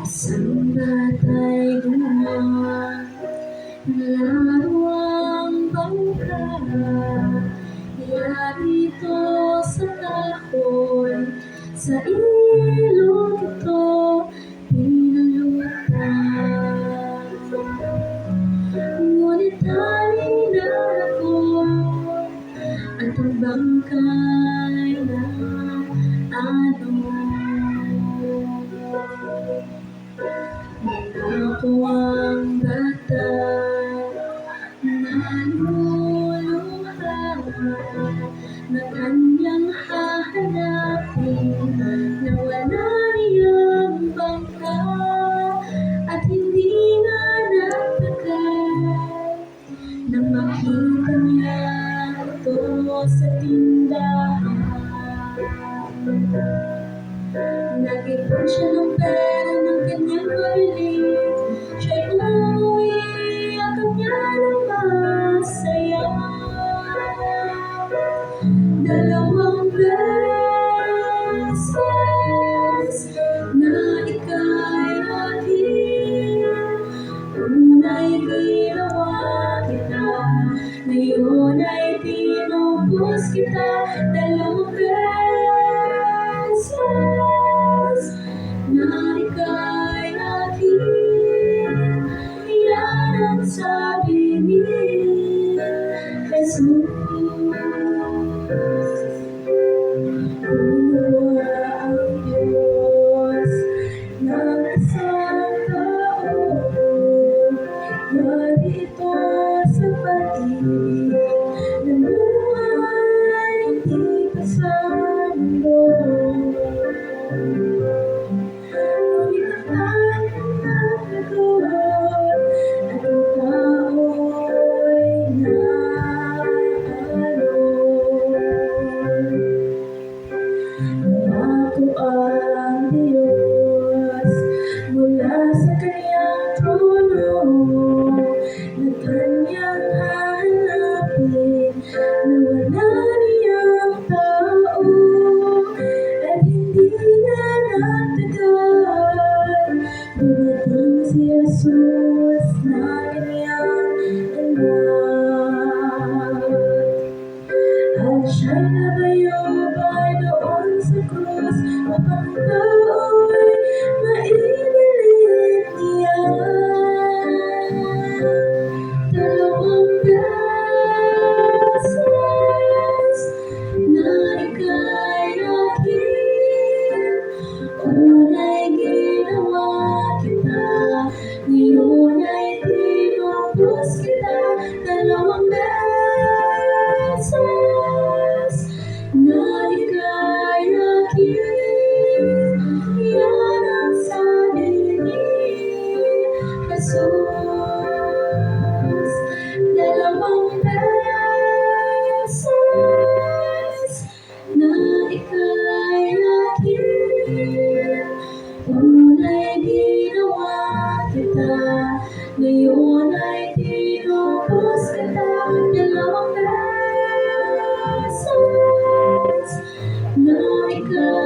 Isang batay gumawa, nalaruang bangka, yarito sa kahoy, sa ilog ito pinalutang. Ngunit halina ko at ang bangkay na ako ang bata na luluha na kanyang hahanapin, na wala niyang bangka at hindi na nagtagal nang makita niya ito sa tindahan. Nag-ipon siya ng pera ng kanyang mabili, siya'y umuwi at kanya ng masaya. Dalawang beses na ika'y akin, una'y ginawa kita, ngayon ay tinubos kita. Dalawang beses na ika'y akin, yan ang sabi ni Jesus. Gumawa ang Diyos ng isang tao, yarito sa pag-ibig, namuhay hindi pa sa mundo. Ngunit ang naglagot at ang tao'y nangako ang Diyos mula sa kanyang trono, na kanyang hahanapin, na wala niyang tao at hindi na nagtagal. Dumating si Jesus na kanyang anak, at siya'y nabayubay doon sa krus, upang tao'y maibilin niya. Dalawang beses na ika'y akin, una'y ginawa kita, ngayon ay tinubos kita. Dalawang beses na ika'y akin, yan ang sabi ni Jesus. Dalawang beses na ika'y akin, una'y ginawa kita, ngayon ay tinubos kita. Dalawang beses na ika'y